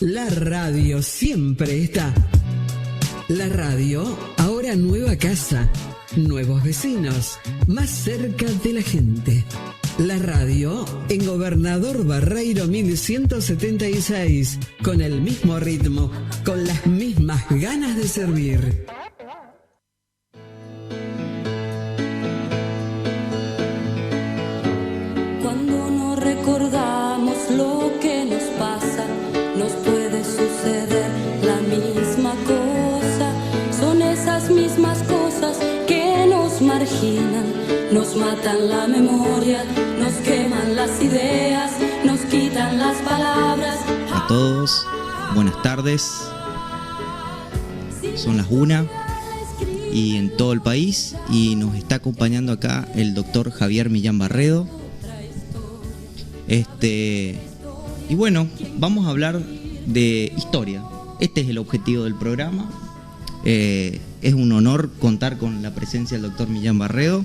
La radio siempre está. La radio, ahora nueva casa, nuevos vecinos, más cerca de la gente. La radio en Gobernador Barreiro 1176, con el mismo ritmo, con las mismas ganas de servir. Cuando no recordamos lo que nos pasa, nos puede suceder la misma cosa. Son esas mismas cosas que nos marginan, nos matan la memoria, nos queman las ideas, nos quitan las palabras. A todos, buenas tardes. Son las 1 y en todo el país, y nos está acompañando acá el doctor Javier Millán Barredo. Y bueno, vamos a hablar de historia. Este es el objetivo del programa. Es un honor contar con la presencia del doctor Millán Barredo.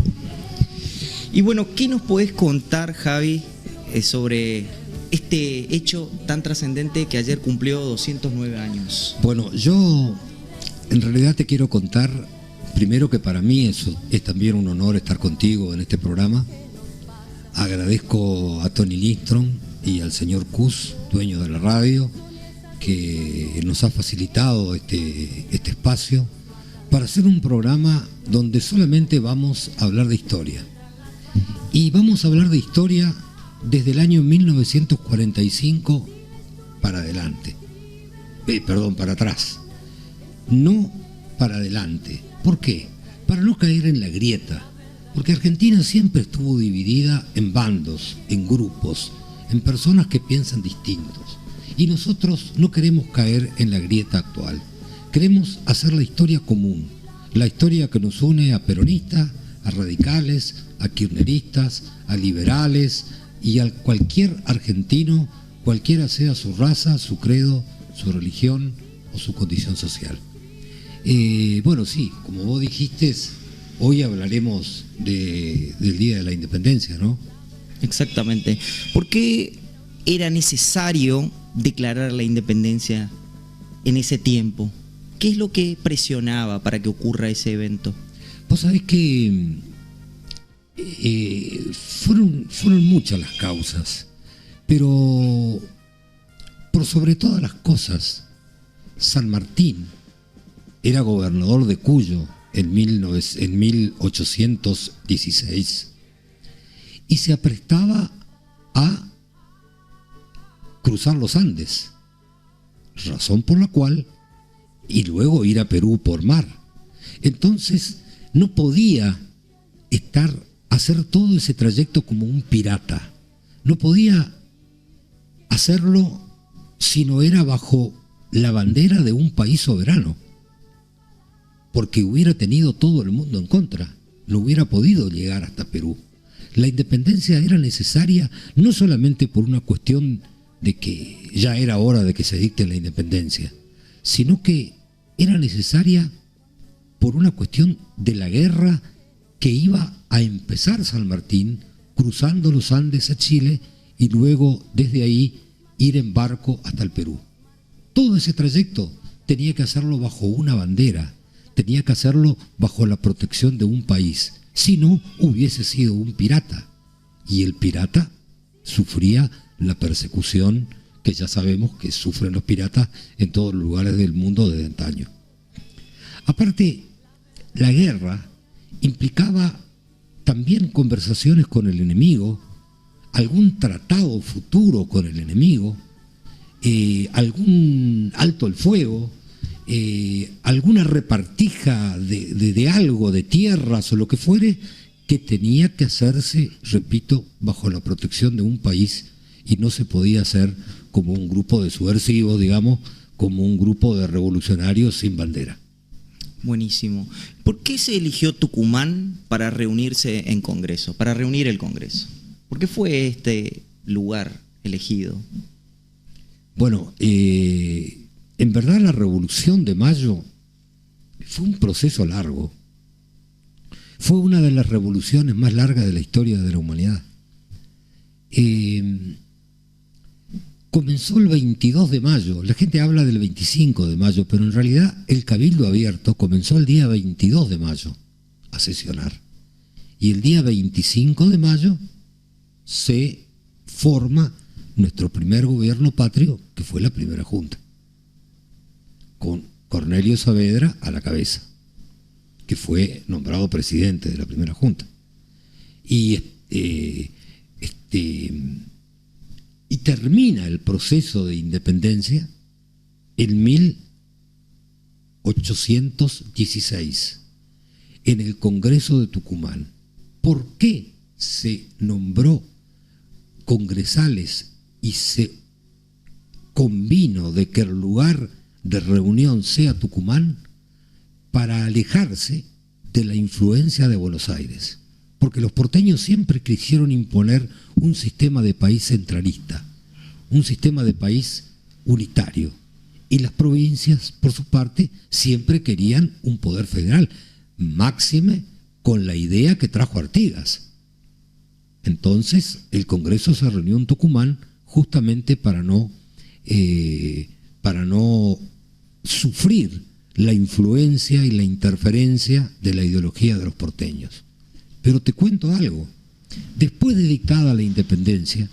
Y bueno, ¿qué nos podés contar, Javi, sobre este hecho tan trascendente que ayer cumplió 209 años? Bueno, yo en realidad te quiero contar, primero, que para mí es también un honor estar contigo en este programa. Agradezco a Tony Lindstrom y al señor Cus, dueño de la radio, que nos ha facilitado este espacio para hacer un programa donde solamente vamos a hablar de historia. Y vamos a hablar de historia desde el año 1945 para adelante. Para atrás. No para adelante. ¿Por qué? Para no caer en la grieta. Porque Argentina siempre estuvo dividida en bandos, en grupos, en personas que piensan distintos. Y nosotros no queremos caer en la grieta actual. Queremos hacer la historia común, la historia que nos une a peronistas, a radicales, a kirchneristas, a liberales y a cualquier argentino, cualquiera sea su raza, su credo, su religión o su condición social. Bueno, sí, como vos dijiste, hoy hablaremos del Día de la Independencia, ¿no? Exactamente. ¿Por qué era necesario declarar la independencia en ese tiempo? ¿Qué es lo que presionaba para que ocurra ese evento? Vos sabés que fueron muchas las causas, pero por sobre todas las cosas, San Martín era gobernador de Cuyo en 1816 y se aprestaba a cruzar los Andes, razón por la cual y luego ir a Perú por mar. Entonces no podía hacer todo ese trayecto como un pirata, no podía hacerlo si no era bajo la bandera de un país soberano, porque hubiera tenido todo el mundo en contra, no hubiera podido llegar hasta Perú. La independencia era necesaria no solamente por una cuestión de que ya era hora de que se dicte la independencia, sino que era necesaria por una cuestión de la guerra que iba a empezar San Martín cruzando los Andes a Chile y luego desde ahí ir en barco hasta el Perú. Todo ese trayecto tenía que hacerlo bajo una bandera, tenía que hacerlo bajo la protección de un país, si no hubiese sido un pirata, y el pirata sufría la persecución que ya sabemos que sufren los piratas en todos los lugares del mundo desde antaño. Aparte, la guerra implicaba también conversaciones con el enemigo, algún tratado futuro con el enemigo, algún alto el fuego, alguna repartija de algo, de tierras o lo que fuere, que tenía que hacerse, repito, bajo la protección de un país, y no se podía hacer como un grupo de subversivos, digamos, como un grupo de revolucionarios sin bandera. Buenísimo. ¿Por qué se eligió Tucumán para reunirse en Congreso, para reunir el Congreso? ¿Por qué fue este lugar elegido? Bueno, en verdad la Revolución de Mayo fue un proceso largo. Fue una de las revoluciones más largas de la historia de la humanidad. comenzó el 22 de mayo. La gente habla del 25 de mayo, pero en realidad el Cabildo Abierto comenzó el día 22 de mayo a sesionar. Y el día 25 de mayo se forma nuestro primer gobierno patrio, que fue la primera junta, con Cornelio Saavedra a la cabeza, que fue nombrado presidente de la primera junta. Y termina el proceso de independencia en 1816, en el Congreso de Tucumán. ¿Por qué se nombró congresales y se convino de que el lugar de reunión sea Tucumán? Para alejarse de la influencia de Buenos Aires, porque los porteños siempre quisieron imponer un sistema de país centralista, un sistema de país unitario, y las provincias, por su parte, siempre querían un poder federal, máxime con la idea que trajo Artigas. Entonces el Congreso se reunió en Tucumán justamente para no sufrir la influencia y la interferencia de la ideología de los porteños. Pero te cuento algo. Después de dictada la independencia,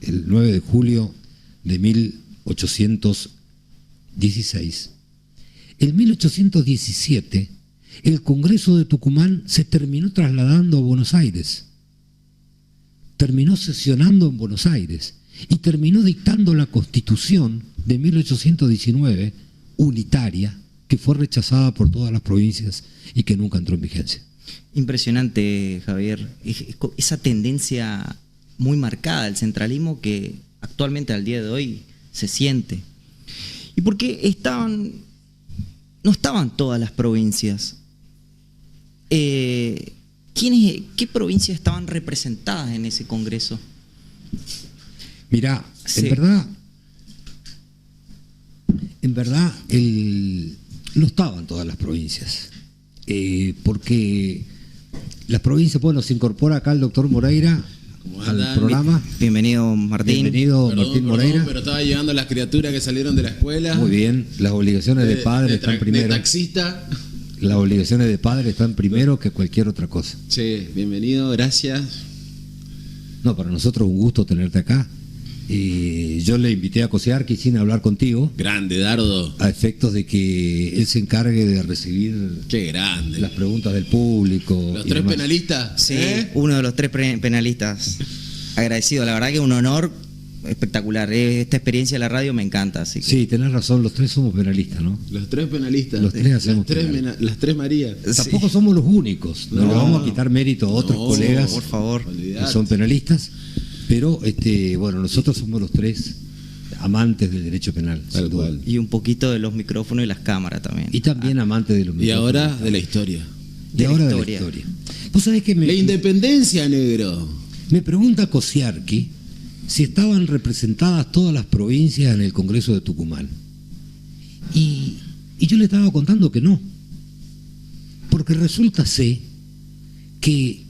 el 9 de julio de 1816, en 1817, el Congreso de Tucumán se terminó trasladando a Buenos Aires, terminó sesionando en Buenos Aires y terminó dictando la Constitución de 1819, unitaria, que fue rechazada por todas las provincias y que nunca entró en vigencia. Impresionante, Javier, esa tendencia muy marcada del centralismo que actualmente al día de hoy se siente. ¿Y por qué no estaban todas las provincias? ¿Qué provincias estaban representadas en ese congreso? Mirá, sí. En verdad no estaban todas las provincias, porque las provincias, bueno, se incorpora acá el doctor Moreira al programa. Bienvenido, Martín. Bienvenido, Martín Moreira. Pero estaba llegando las criaturas que salieron de la escuela. Muy bien, las obligaciones de padre están primero. De taxista. Las obligaciones de padre están primero que cualquier otra cosa. Sí, bienvenido, gracias. No, para nosotros un gusto tenerte acá. Yo le invité a Cosiarqui sin hablar contigo. Grande, Dardo. A efectos de que él se encargue de recibir Qué grande. las preguntas del público. Los tres penalistas. Sí, uno de los tres penalistas. Agradecido, la verdad que un honor espectacular. Esta experiencia de la radio me encanta. Así que... Sí, tenés razón, los tres somos penalistas, ¿no? Los tres penalistas. Los tres hacemos las tres Marías. Tampoco somos los únicos. No le vamos a quitar mérito a otros colegas por favor, que son penalistas. Pero bueno, nosotros somos los tres amantes del derecho penal. Tal cual. Y un poquito de los micrófonos y las cámaras también. Y también amantes de los micrófonos. Y ahora de la historia. De la historia. ¿Vos sabés que la independencia, negro? Me pregunta Cosiarqui si estaban representadas todas las provincias en el Congreso de Tucumán. Y yo le estaba contando que no. Porque resulta ser que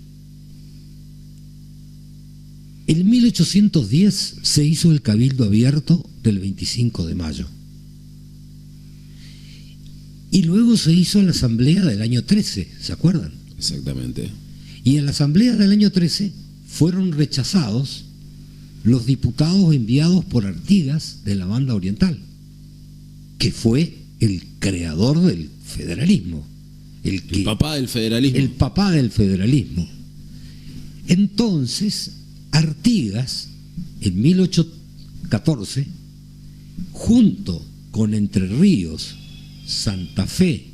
en 1810 se hizo el Cabildo Abierto del 25 de mayo. Y luego se hizo la Asamblea del año 13, ¿se acuerdan? Exactamente. Y en la Asamblea del año 13 fueron rechazados los diputados enviados por Artigas de la Banda Oriental, que fue el creador del federalismo. El papá del federalismo. El papá del federalismo. Entonces, Artigas, en 1814, junto con Entre Ríos, Santa Fe,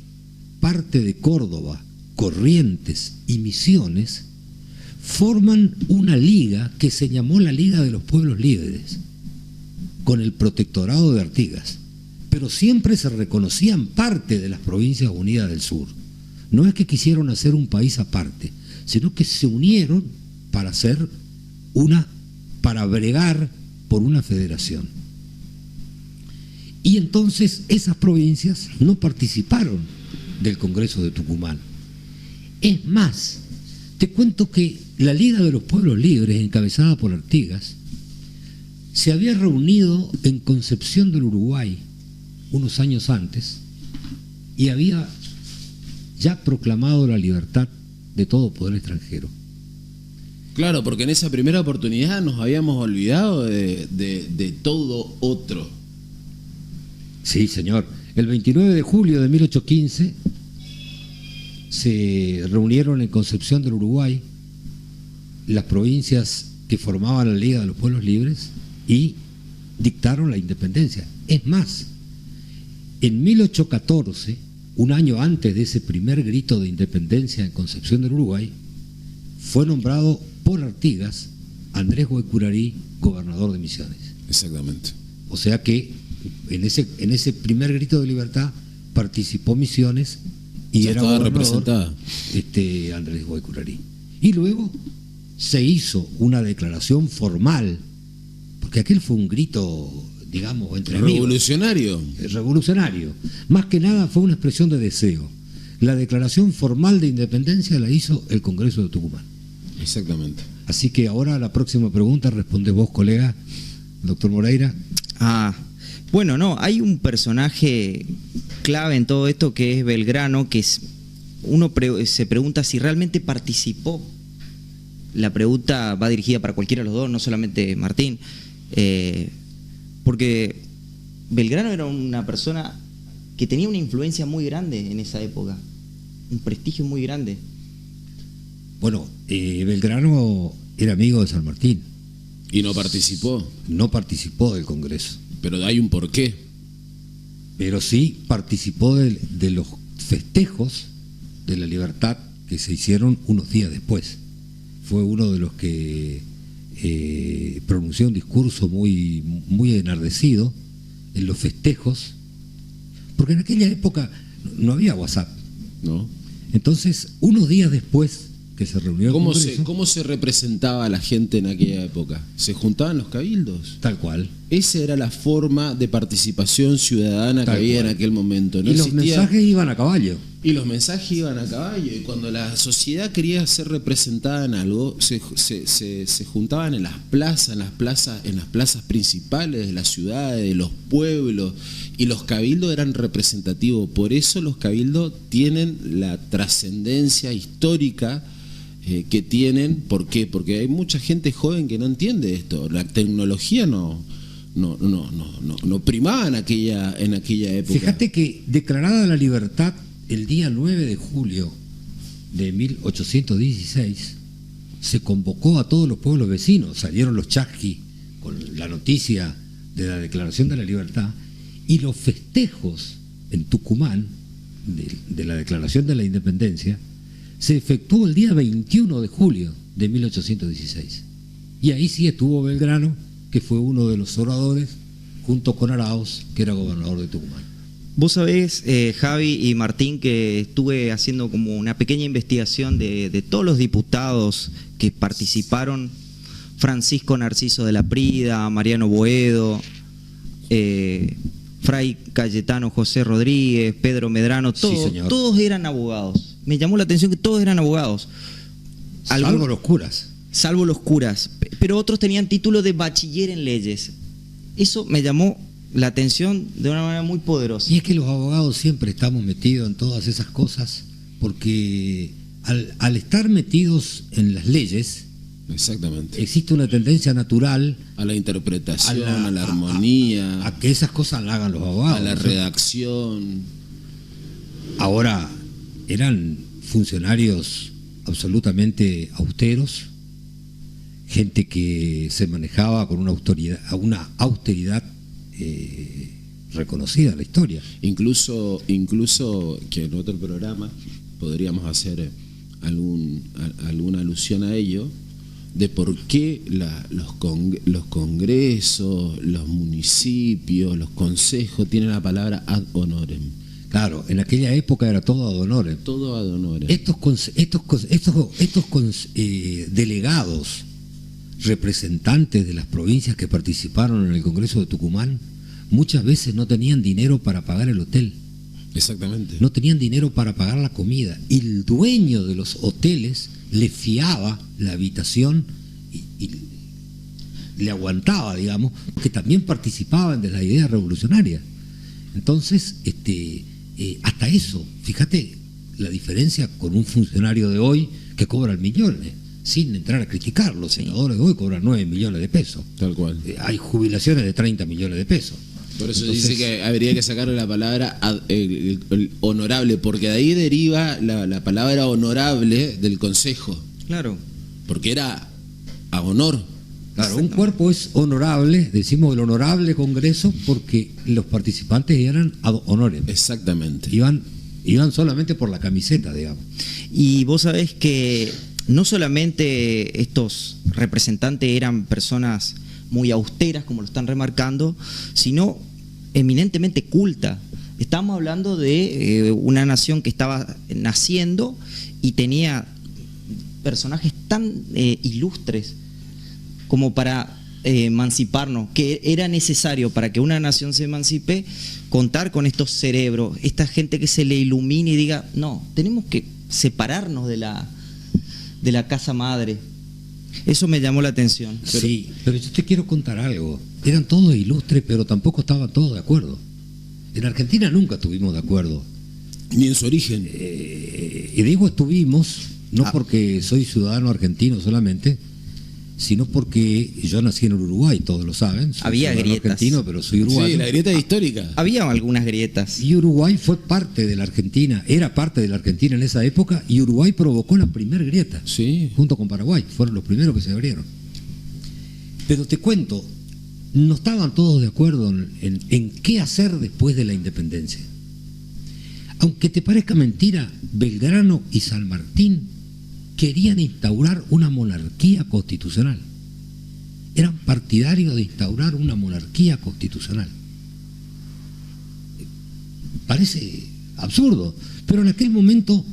parte de Córdoba, Corrientes y Misiones, forman una liga que se llamó la Liga de los Pueblos Libres, con el protectorado de Artigas, pero siempre se reconocían parte de las Provincias Unidas del Sur. No es que quisieron hacer un país aparte, sino que se unieron para bregar por una federación. Y entonces esas provincias no participaron del Congreso de Tucumán. Es más, te cuento que la Liga de los Pueblos Libres, encabezada por Artigas, se había reunido en Concepción del Uruguay unos años antes y había ya proclamado la libertad de todo poder extranjero. Claro, porque en esa primera oportunidad nos habíamos olvidado de todo otro. Sí, señor. El 29 de julio de 1815 se reunieron en Concepción del Uruguay las provincias que formaban la Liga de los Pueblos Libres y dictaron la independencia. Es más, en 1814, un año antes de ese primer grito de independencia en Concepción del Uruguay, fue nombrado por Artigas Andrés Guaycurarí gobernador de Misiones. Exactamente. O sea que en ese primer grito de libertad participó Misiones y Ya era estaba gobernador representada. Andrés Guaycurarí. Y luego se hizo una declaración formal, porque aquel fue un grito, digamos, entre amigos. Revolucionario. Más que nada fue una expresión de deseo. La declaración formal de independencia la hizo el Congreso de Tucumán. Exactamente. Así que ahora la próxima pregunta responde vos, colega, doctor Moreira. Bueno, no, hay un personaje clave en todo esto que es Belgrano, que se pregunta si realmente participó. La pregunta va dirigida para cualquiera de los dos, no solamente Martín, porque Belgrano era una persona que tenía una influencia muy grande en esa época, un prestigio muy grande. Bueno, Belgrano era amigo de San Martín. Y no participó. No participó del Congreso. Pero hay un porqué. Pero sí participó de los festejos de la libertad que se hicieron unos días después. Fue uno de los que pronunció un discurso muy, muy enardecido en los festejos, porque en aquella época no había WhatsApp. ¿No? Entonces, unos días después que se reunió el Congreso, ¿Cómo se representaba a la gente en aquella época? ¿Se juntaban los cabildos? tal cual. Esa era la forma de participación ciudadana que había en aquel momento. No Y los existía- mensajes iban a caballo. Y los mensajes iban a caballo. Y cuando la sociedad quería ser representada en algo, se juntaban en las plazas principales de las ciudades, de los pueblos. Y los cabildos eran representativos. Por eso los cabildos tienen la trascendencia histórica que tienen. ¿Por qué? Porque hay mucha gente joven que no entiende esto. La tecnología no primaba en aquella época. Fíjate que declarada la libertad el día 9 de julio de 1816, se convocó a todos los pueblos vecinos, salieron los chasquis con la noticia de la declaración de la libertad, y los festejos en Tucumán de la declaración de la independencia se efectuó el día 21 de julio de 1816. Y ahí sí estuvo Belgrano, que fue uno de los oradores, junto con Arauz, que era gobernador de Tucumán. Vos sabés, Javi y Martín, que estuve haciendo como una pequeña investigación de todos los diputados que participaron: Francisco Narciso de la Prida, Mariano Boedo, Fray Cayetano José Rodríguez, Pedro Medrano, Sí, señor. todos eran abogados. Me llamó la atención que todos eran abogados. Salvo los curas. Salvo los curas, pero otros tenían título de bachiller en leyes. Eso me llamó la atención de una manera muy poderosa. Y es que los abogados siempre estamos metidos en todas esas cosas, porque al estar metidos en las leyes, Exactamente. existe una tendencia natural A la interpretación, a la armonía, a que esas cosas la hagan los abogados. a la ¿no? redacción. Ahora, eran funcionarios absolutamente austeros, gente que se manejaba con una austeridad reconocida en la historia. Incluso que en otro programa podríamos hacer alguna alusión a ello, de por qué los congresos, los municipios, los consejos tienen la palabra ad honorem. Claro, en aquella época era todo ad honorem. Todo ad honorem. Estos delegados, representantes de las provincias que participaron en el Congreso de Tucumán, muchas veces no tenían dinero para pagar el hotel, Exactamente. no tenían dinero para pagar la comida, y el dueño de los hoteles le fiaba la habitación y le aguantaba, digamos, que también participaban de las ideas revolucionarias. Entonces, hasta eso, fíjate la diferencia con un funcionario de hoy que cobra millones, sin entrar a criticar. Los senadores de hoy cobran 9 millones de pesos. Tal cual. Hay jubilaciones de 30 millones de pesos. Por eso Entonces, dice que habría que sacarle la palabra el honorable, porque de ahí deriva la palabra honorable del Consejo. Claro. Porque era a honor. Claro, un cuerpo es honorable, decimos el honorable Congreso, porque los participantes eran ad honorem. Exactamente. Iban solamente por la camiseta, digamos. Y vos sabés que no solamente estos representantes eran personas muy austeras, como lo están remarcando, sino eminentemente culta. Estamos hablando de una nación que estaba naciendo y tenía personajes tan ilustres como para emanciparnos, que era necesario para que una nación se emancipe contar con estos cerebros, esta gente que se le ilumine y diga, no, tenemos que separarnos de la casa madre. Eso me llamó la atención. Sí, pero yo te quiero contar algo. Eran todos ilustres, pero tampoco estaban todos de acuerdo. En Argentina nunca estuvimos de acuerdo. Ni en su origen. Y digo estuvimos, no porque soy ciudadano argentino solamente, sino porque yo nací en Uruguay, todos lo saben. Soy Había grietas. argentino, pero soy uruguayo. Sí, la grieta es histórica. Había algunas grietas. Y Uruguay fue parte de la Argentina, era parte de la Argentina en esa época, y Uruguay provocó la primera grieta, Sí. junto con Paraguay, fueron los primeros que se abrieron. Pero te cuento, no estaban todos de acuerdo en qué hacer después de la independencia. Aunque te parezca mentira, Belgrano y San Martín querían instaurar una monarquía constitucional. Eran partidarios de instaurar una monarquía constitucional. Parece absurdo, pero en aquel momento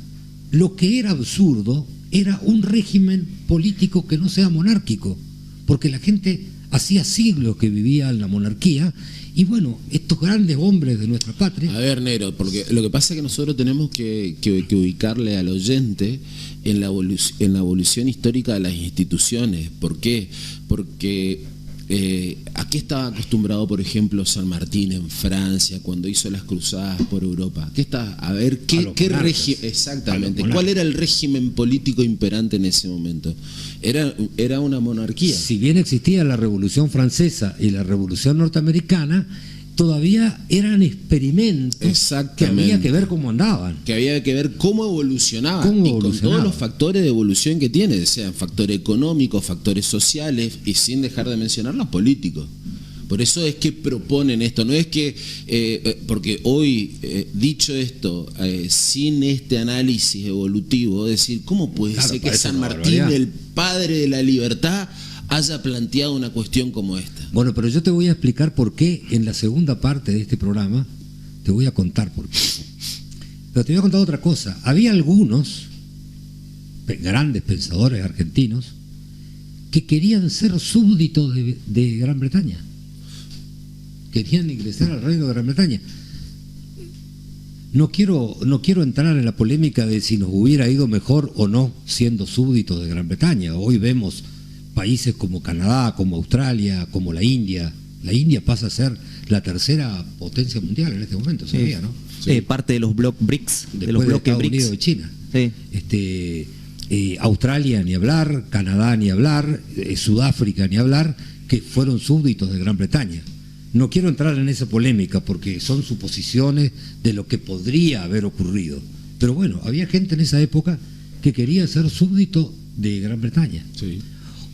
lo que era absurdo era un régimen político que no sea monárquico, porque la gente hacía siglos que vivía en la monarquía. Y bueno, estos grandes hombres de nuestra patria... A ver, Nero, porque lo que pasa es que nosotros tenemos que ubicarle al oyente en la evolución histórica de las instituciones. ¿Por qué? Porque ¿a qué estaba acostumbrado, por ejemplo, San Martín en Francia cuando hizo las cruzadas por Europa? ¿Qué está? A ver, ¿qué régimen? Exactamente. ¿Cuál era el régimen político imperante en ese momento? Era una monarquía. Si bien existía la Revolución Francesa y la Revolución Norteamericana, todavía eran experimentos que había que ver cómo andaban. Que había que ver cómo evolucionaban. Y con todos los factores de evolución que tiene, sean factores económicos, factores sociales, y sin dejar de mencionar los políticos. Por eso es que proponen esto, no es que, porque hoy, dicho esto, sin este análisis evolutivo, decir, ¿cómo puede ser que San Martín, el padre de la libertad, haya planteado una cuestión como esta? Bueno, pero yo te voy a explicar por qué en la segunda parte de este programa, te voy a contar por qué. Pero te voy a contar otra cosa. Había algunos grandes pensadores argentinos que querían ser súbditos de Gran Bretaña. Querían ingresar al reino de Gran Bretaña. No quiero entrar en la polémica de si nos hubiera ido mejor o no siendo súbditos de Gran Bretaña. Hoy vemos países como Canadá, como Australia, como la India. La India pasa a ser la tercera potencia mundial en este momento, ¿sabía, no? Sí. Parte de los bloques BRICS, después de los bloques Estados BRICS. Unidos y China. Sí. Australia ni hablar, Canadá ni hablar, Sudáfrica ni hablar, que fueron súbditos de Gran Bretaña. No quiero entrar en esa polémica porque son suposiciones de lo que podría haber ocurrido. Pero bueno, había gente en esa época que quería ser súbdito de Gran Bretaña. Sí.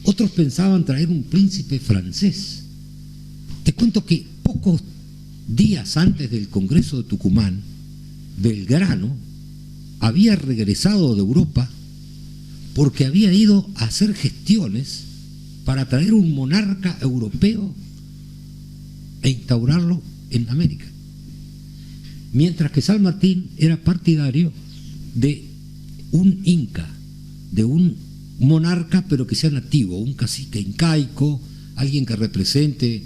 Otros pensaban traer un príncipe francés. Te cuento que pocos días antes del Congreso de Tucumán, Belgrano había regresado de Europa porque había ido a hacer gestiones para traer un monarca europeo e instaurarlo en América. Mientras que San Martín era partidario de un inca, de un monarca pero que sea nativo, un cacique incaico, alguien que represente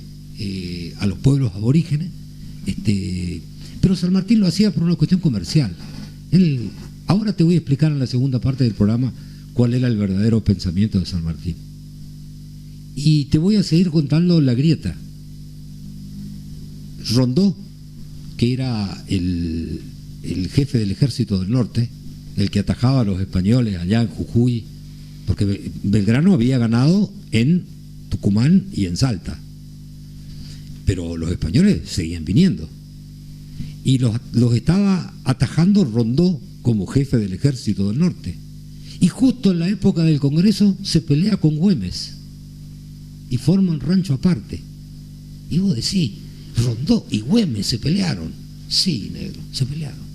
a los pueblos aborígenes. Pero San Martín lo hacía por una cuestión comercial. Ahora te voy a explicar en la segunda parte del programa cuál era el verdadero pensamiento de San Martín. Y te voy a seguir contando la grieta. Rondó, que era el jefe del ejército del norte, el que atajaba a los españoles allá en Jujuy, porque Belgrano había ganado en Tucumán y en Salta, pero los españoles seguían viniendo, y los estaba atajando Rondó como jefe del ejército del norte. Y justo en la época del Congreso se pelea con Güemes y forman rancho aparte. Y vos decís, Rondó y Güemes se pelearon. Sí, negro, se pelearon.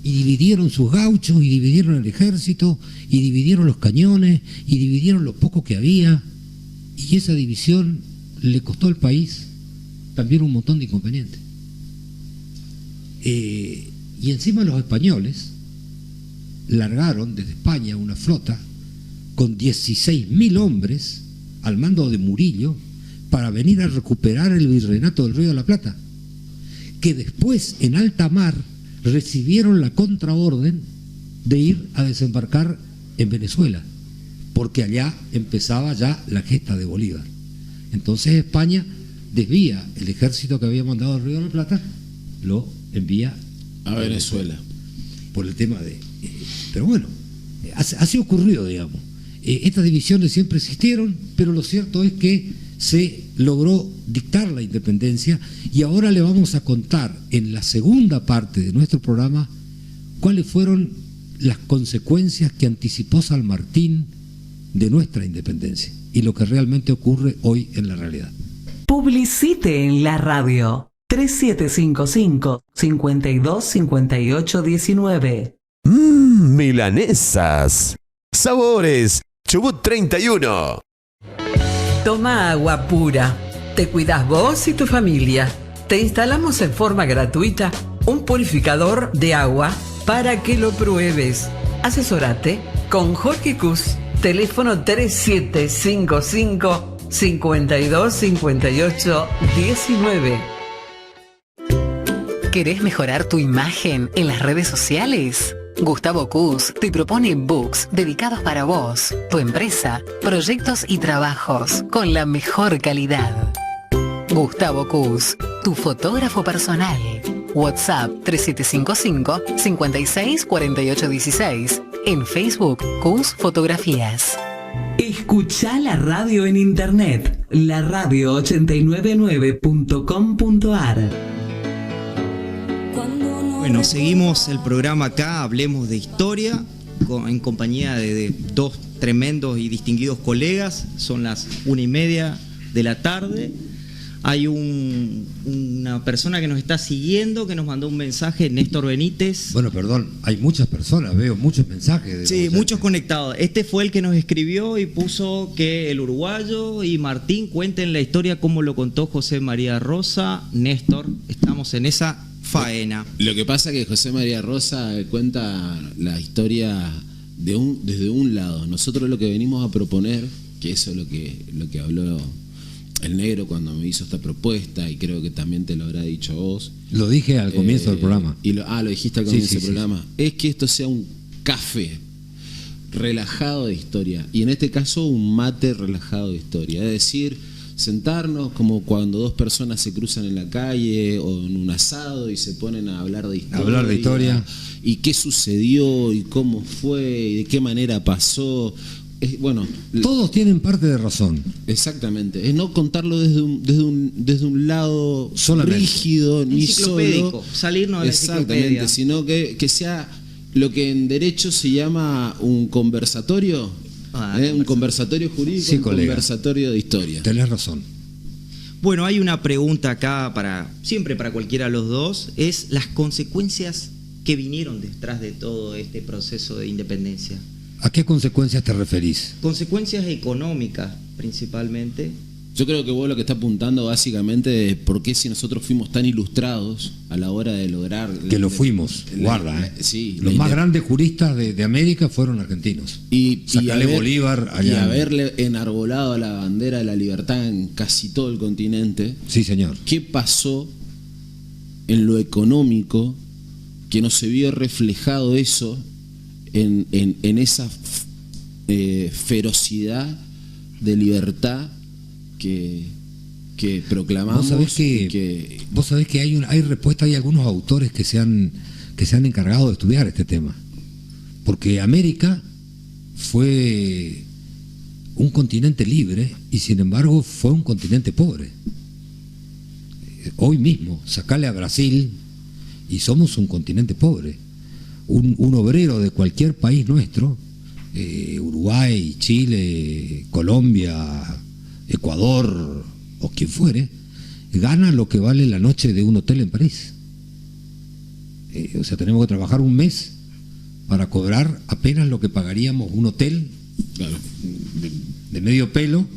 Y dividieron sus gauchos, y dividieron el ejército, y dividieron los cañones, y dividieron lo poco que había. Y esa división le costó al país también un montón de inconvenientes. Y encima los españoles largaron desde España una flota con 16.000 hombres al mando de Murillo para venir a recuperar el virreinato del Río de la Plata, que después en alta mar recibieron la contraorden de ir a desembarcar en Venezuela, porque allá empezaba ya la gesta de Bolívar. Entonces España desvía el ejército que había mandado al Río de la Plata, lo envía a Venezuela. Por el tema de... pero bueno, así ocurrió, digamos. Estas divisiones siempre existieron, pero lo cierto es que se logró dictar la independencia, y ahora le vamos a contar en la segunda parte de nuestro programa cuáles fueron las consecuencias que anticipó San Martín de nuestra independencia y lo que realmente ocurre hoy en la realidad. Publicite en la radio 3755-525819. Milanesas. Sabores. Chubut 31. Toma agua pura. Te cuidas vos y tu familia. Te instalamos en forma gratuita un purificador de agua para que lo pruebes. Asesórate con Jorge Cus. Teléfono 3755-525819. ¿Querés mejorar tu imagen en las redes sociales? Gustavo Cus te propone books dedicados para vos, tu empresa, proyectos y trabajos con la mejor calidad. Gustavo Cus, tu fotógrafo personal. WhatsApp 3755-564816. En Facebook, Cus Fotografías. Escuchá la radio en internet, laradio899.com.ar. Bueno, seguimos el programa acá, hablemos de historia, en compañía de dos tremendos y distinguidos colegas. Son las 1:30 de la tarde. Hay una persona que nos está siguiendo, que nos mandó un mensaje, Néstor Benítez. Bueno, perdón, hay muchas personas, veo muchos mensajes. Sí, muchos conectados. Este fue el que nos escribió y puso que el uruguayo y Martín cuenten la historia como lo contó José María Rosa. Néstor, estamos en esa faena. Lo que pasa es que José María Rosa cuenta la historia desde un lado. Nosotros lo que venimos a proponer, que eso es lo que habló el negro cuando me hizo esta propuesta, y creo que también te lo habrá dicho vos. Lo dije al comienzo del programa. Lo dijiste al comienzo del programa. Es que esto sea un café relajado de historia, y en este caso un mate relajado de historia. Es decir, sentarnos como cuando dos personas se cruzan en la calle o en un asado y se ponen a hablar de historia. Y qué sucedió y cómo fue y de qué manera pasó. Bueno, todos tienen parte de razón. Exactamente. Es no contarlo desde un lado solamente rígido ni solo. Salirnos de la enciclopedia. Sino que sea lo que en derecho se llama un conversatorio. Un conversatorio jurídico, un conversatorio de historia. Tenés razón. Bueno, hay una pregunta acá siempre para cualquiera de los dos, es las consecuencias que vinieron detrás de todo este proceso de independencia. ¿A qué consecuencias te referís? Consecuencias económicas, principalmente. Yo creo que vos lo que está apuntando básicamente es por qué, si nosotros fuimos tan ilustrados a la hora de lograr... Que lo fuimos, guarda. Sí, los más grandes juristas de América fueron argentinos. Y Bolívar allá. Y haberle enarbolado la bandera de la libertad en casi todo el continente. Sí, señor. ¿Qué pasó en lo económico que no se vio reflejado eso en esa ferocidad de libertad que proclamamos. Vos sabés que hay respuesta, hay algunos autores que se han encargado de estudiar este tema. Porque América fue un continente libre y sin embargo fue un continente pobre. Hoy mismo, sacale a Brasil y somos un continente pobre. Un obrero de cualquier país nuestro, Uruguay, Chile, Colombia, Ecuador o quien fuere, gana lo que vale la noche de un hotel en París. O sea, tenemos que trabajar un mes para cobrar apenas lo que pagaríamos un hotel, claro, de medio pelo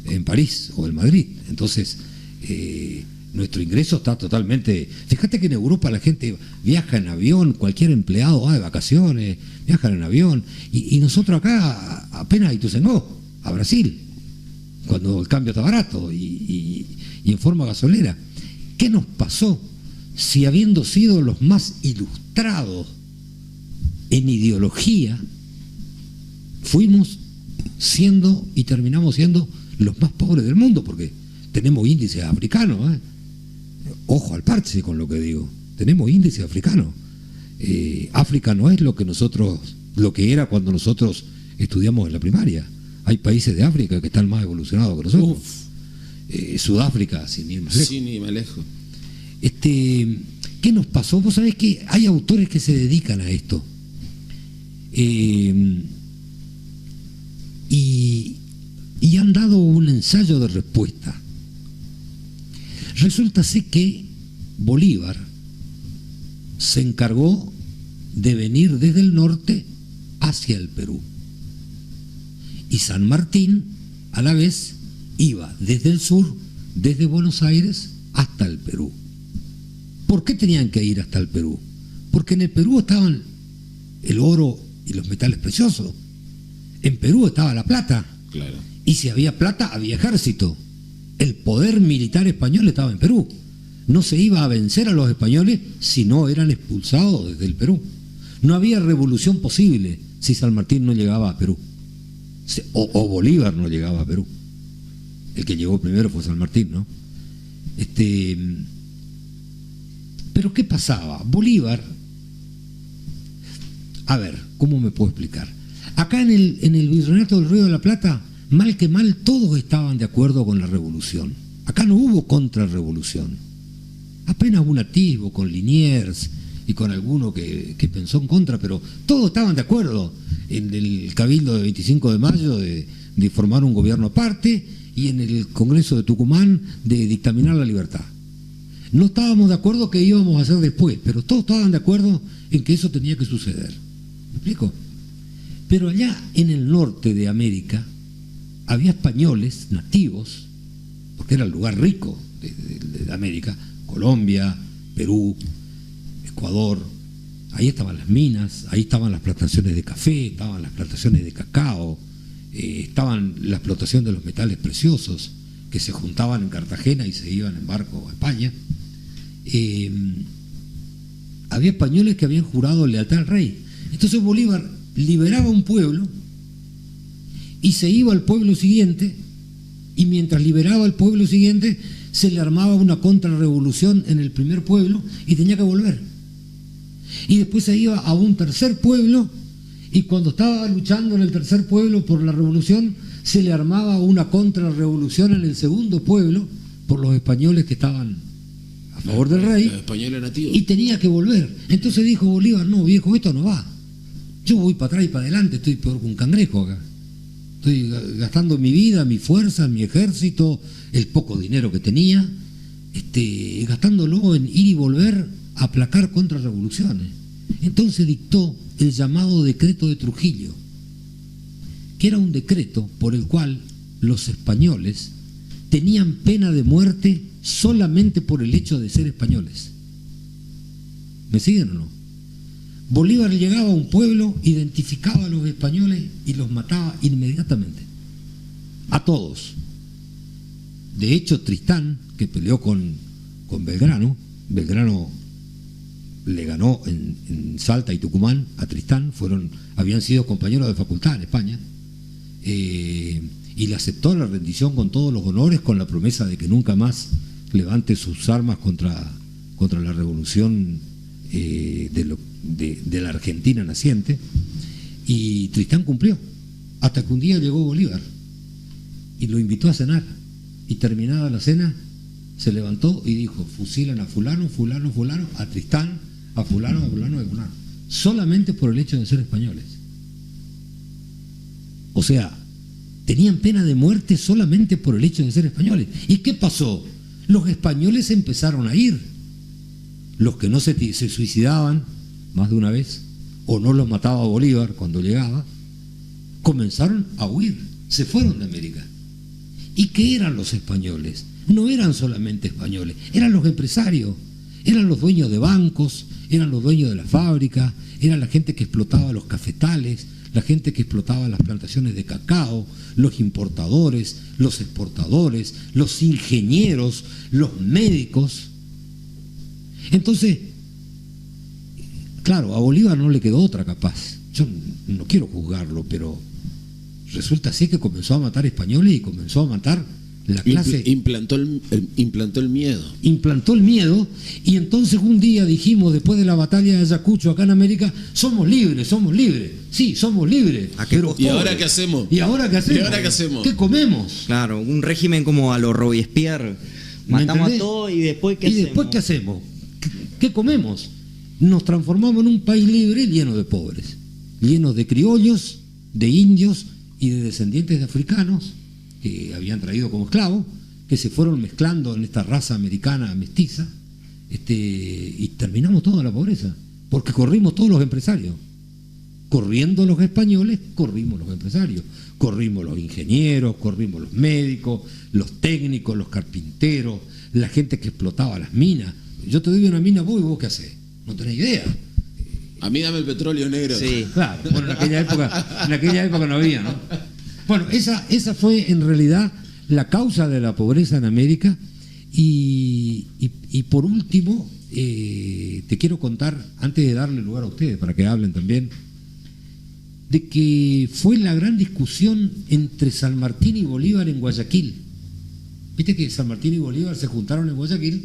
en París o en Madrid. Entonces, nuestro ingreso está totalmente... Fíjate que en Europa la gente viaja en avión, cualquier empleado va de vacaciones, viaja en avión, y nosotros acá apenas Ituzaingó, a Brasil, cuando el cambio está barato y en forma gasolera. ¿Qué nos pasó si, habiendo sido los más ilustrados en ideología, fuimos siendo y terminamos siendo los más pobres del mundo? Porque tenemos índices africanos, ojo al parche con lo que digo, tenemos índices africanos. África no es lo que era cuando nosotros estudiamos en la primaria. Hay países de África que están más evolucionados que nosotros. Sudáfrica, sin ir más lejos. Sin ir más lejos. ¿Qué nos pasó? Vos sabés que hay autores que se dedican a esto. Y han dado un ensayo de respuesta. Resulta ser que Bolívar se encargó de venir desde el norte hacia el Perú. Y San Martín, a la vez, iba desde el sur, desde Buenos Aires, hasta el Perú. ¿Por qué tenían que ir hasta el Perú? Porque en el Perú estaban el oro y los metales preciosos. En Perú estaba la plata. Claro. Y si había plata, había ejército. El poder militar español estaba en Perú. No se iba a vencer a los españoles si no eran expulsados desde el Perú. No había revolución posible si San Martín no llegaba a Perú. O Bolívar no llegaba a Perú. El que llegó primero fue San Martín, ¿no? Pero ¿qué pasaba? Bolívar, a ver, ¿cómo me puedo explicar? Acá en el Virreinato del Río de la Plata, mal que mal, todos estaban de acuerdo con la revolución. Acá no hubo contrarrevolución. Apenas un atisbo con Liniers y con alguno que pensó en contra, pero todos estaban de acuerdo en el Cabildo de 25 de mayo de formar un gobierno aparte y en el Congreso de Tucumán de dictaminar la libertad. No estábamos de acuerdo qué íbamos a hacer después, pero todos estaban de acuerdo en que eso tenía que suceder. ¿Me explico? Pero allá en el norte de América había españoles nativos, porque era el lugar rico de América, Colombia, Perú, Ecuador. Ahí estaban las minas, ahí estaban las plantaciones de café, estaban las plantaciones de cacao, estaban la explotación de los metales preciosos que se juntaban en Cartagena y se iban en barco a España. Había españoles que habían jurado lealtad al rey. Entonces Bolívar liberaba un pueblo y se iba al pueblo siguiente, y mientras liberaba al pueblo siguiente se le armaba una contrarrevolución en el primer pueblo y tenía que volver. Y después se iba a un tercer pueblo, y cuando estaba luchando en el tercer pueblo por la revolución, se le armaba una contrarrevolución en el segundo pueblo por los españoles que estaban a favor del rey, los españoles nativos, y tenía que volver. Entonces dijo Bolívar: no, viejo, esto no va. Yo voy para atrás y para adelante, estoy peor que un cangrejo acá. Estoy gastando mi vida, mi fuerza, mi ejército, el poco dinero que tenía, gastándolo en ir y volver a aplacar contrarrevoluciones. Entonces dictó el llamado decreto de Trujillo, que era un decreto por el cual los españoles tenían pena de muerte solamente por el hecho de ser españoles. ¿Me siguen o no? Bolívar llegaba a un pueblo, identificaba a los españoles y los mataba inmediatamente. A todos. De hecho, Tristán, que peleó con Belgrano le ganó en Salta y Tucumán a Tristán, habían sido compañeros de facultad en España, y le aceptó la rendición con todos los honores, con la promesa de que nunca más levante sus armas contra la revolución de la Argentina naciente. Y Tristán cumplió, hasta que un día llegó Bolívar y lo invitó a cenar, y terminada la cena se levantó y dijo: fusilan a fulano, fulano, fulano, a Tristán, a fulano, a fulano, a fulano, solamente por el hecho de ser españoles. O sea, tenían pena de muerte solamente por el hecho de ser españoles. ¿Y qué pasó? Los españoles empezaron a ir. Los que no se suicidaban más de una vez, o no los mataba Bolívar cuando llegaba, comenzaron a huir, se fueron de América. ¿Y qué eran los españoles? No eran solamente españoles, eran los empresarios, eran los dueños de bancos, eran los dueños de la fábrica, eran la gente que explotaba los cafetales, la gente que explotaba las plantaciones de cacao, los importadores, los exportadores, los ingenieros, los médicos. Entonces, claro, a Bolívar no le quedó otra capaz. Yo no quiero juzgarlo, pero resulta así que comenzó a matar españoles y comenzó a matar la clase. Implantó el miedo. Implantó el miedo, y entonces un día dijimos, después de la batalla de Ayacucho acá en América: somos libres, somos libres. Sí, somos libres. ¿Y ahora qué hacemos? ¿Y ahora qué hacemos? ¿Y ahora qué hacemos? ¿Qué comemos? Claro, un régimen como a lo Robespierre. Matamos a todos y después ¿qué hacemos? Después, ¿qué hacemos? ¿Qué comemos? Nos transformamos en un país libre lleno de pobres, llenos de criollos, de indios y de descendientes de africanos que habían traído como esclavos, que se fueron mezclando en esta raza americana mestiza, y terminamos toda la pobreza, porque corrimos todos los empresarios. Corriendo los españoles, corrimos los empresarios, corrimos los ingenieros, corrimos los médicos, los técnicos, los carpinteros, la gente que explotaba las minas. Yo te doy una mina, ¿vos qué hacés? No tenés idea. A mí dame el petróleo negro. Sí. Claro, bueno, en aquella época no había, ¿no? Bueno, esa fue en realidad la causa de la pobreza en América. Y por último, te quiero contar, antes de darle lugar a ustedes para que hablen también, de que fue la gran discusión entre San Martín y Bolívar en Guayaquil. Viste que San Martín y Bolívar se juntaron en Guayaquil,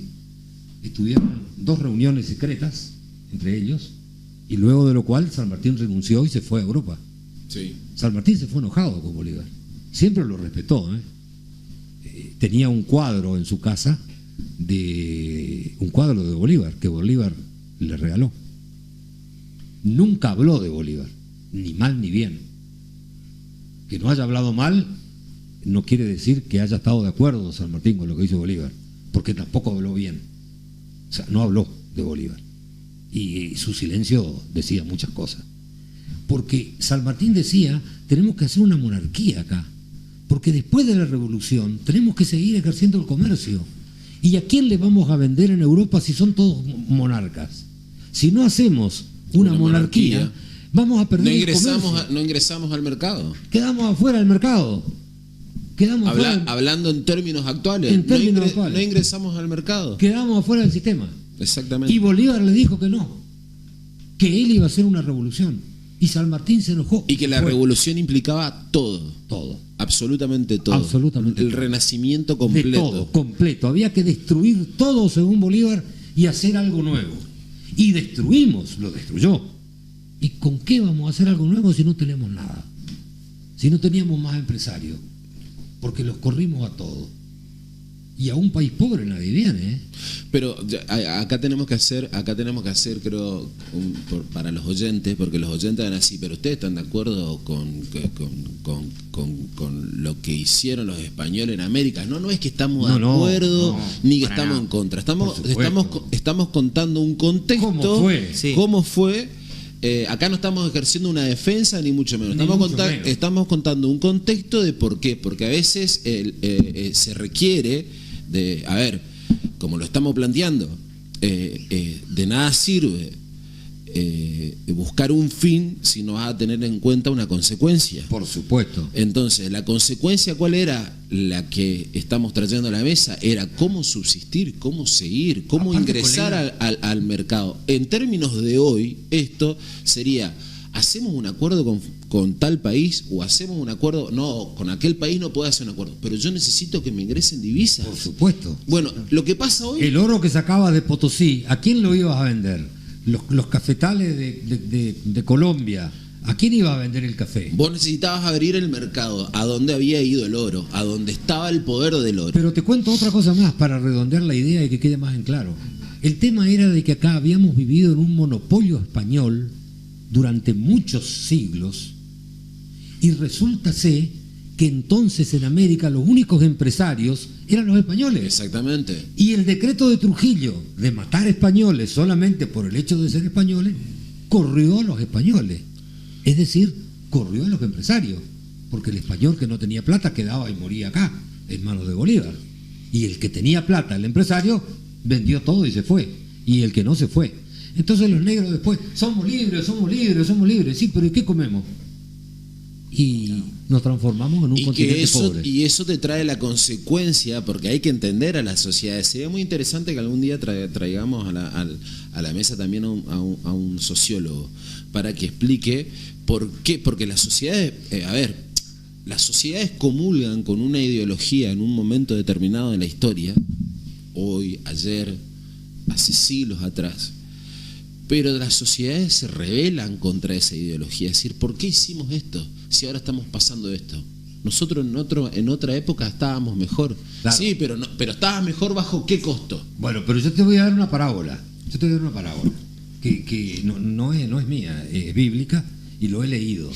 estuvieron 2 reuniones secretas entre ellos, y luego de lo cual San Martín renunció y se fue a Europa. Sí. San Martín se fue enojado con Bolívar, siempre lo respetó, tenía un cuadro en su casa, un cuadro de Bolívar, que Bolívar le regaló. Nunca habló de Bolívar, ni mal ni bien. Que no haya hablado mal no quiere decir que haya estado de acuerdo San Martín con lo que hizo Bolívar, porque tampoco habló bien. O sea, no habló de Bolívar, y su silencio decía muchas cosas. Porque San Martín decía: tenemos que hacer una monarquía acá, porque después de la revolución tenemos que seguir ejerciendo el comercio. ¿Y a quién le vamos a vender en Europa si son todos monarcas? Si no hacemos una monarquía, vamos a perder el comercio. No ingresamos al mercado. Quedamos afuera del mercado. Hablando en términos actuales, no ingresamos al mercado. Quedamos afuera del sistema. Exactamente. Y Bolívar le dijo que no, que él iba a hacer una revolución. Y San Martín se enojó. Y que la revolución implicaba todo. Todo. Absolutamente todo. Absolutamente el todo. Renacimiento completo. De todo, completo. Había que destruir todo según Bolívar y hacer algo nuevo. Y lo destruyó. ¿Y con qué vamos a hacer algo nuevo si no tenemos nada? Si no teníamos más empresarios. Porque los corrimos a todos. Y a un país pobre nadie viene, Pero acá tenemos que hacer, creo, para los oyentes, porque los oyentes van así, pero ustedes están de acuerdo con lo que hicieron los españoles en América. No es que estamos de acuerdo, ni que estamos nada en contra. Estamos contando un contexto. ¿Cómo fue? Sí. ¿Cómo fue? Acá no estamos ejerciendo una defensa, ni mucho menos. Estamos contando un contexto de por qué. Porque a veces se requiere de, a ver, como lo estamos planteando, de nada sirve buscar un fin si no vas a tener en cuenta una consecuencia. Por supuesto. Entonces, la consecuencia, ¿cuál era? La que estamos trayendo a la mesa era cómo subsistir, cómo seguir, cómo ingresar al mercado. En términos de hoy, esto sería: hacemos un acuerdo con tal país o hacemos un acuerdo, no, con aquel país no puedo hacer un acuerdo, pero yo necesito que me ingresen divisas. Por supuesto. Bueno, lo que pasa hoy... El oro que sacabas de Potosí, ¿a quién lo ibas a vender? Los cafetales de Colombia, ¿a quién ibas a vender el café? Vos necesitabas abrir el mercado a donde había ido el oro, a donde estaba el poder del oro. Pero te cuento otra cosa más para redondear la idea y que quede más en claro. El tema era de que acá habíamos vivido en un monopolio español durante muchos siglos y resulta ser que entonces en América los únicos empresarios eran los españoles. Exactamente. Y el decreto de Trujillo de matar españoles solamente por el hecho de ser españoles corrió a los españoles, es decir, corrió a los empresarios, porque el español que no tenía plata quedaba y moría acá en manos de Bolívar, y el que tenía plata, el empresario, vendió todo y se fue, y el que no se fue. Entonces los negros después, somos libres, somos libres, somos libres. Sí, pero ¿y qué comemos? Y nos transformamos en un continente pobre. Y eso te trae la consecuencia, porque hay que entender a las sociedades. Sería muy interesante que algún día traigamos a la mesa también a un sociólogo para que explique por qué. Porque las sociedades, las sociedades comulgan con una ideología en un momento determinado de la historia, hoy, ayer, hace siglos atrás. Pero las sociedades se rebelan contra esa ideología. Es decir, ¿por qué hicimos esto si ahora estamos pasando esto? Nosotros en otra época estábamos mejor. Claro. Sí, pero estaba mejor ¿bajo qué costo? Bueno, pero yo te voy a dar una parábola. Que no es mía, es bíblica y lo he leído.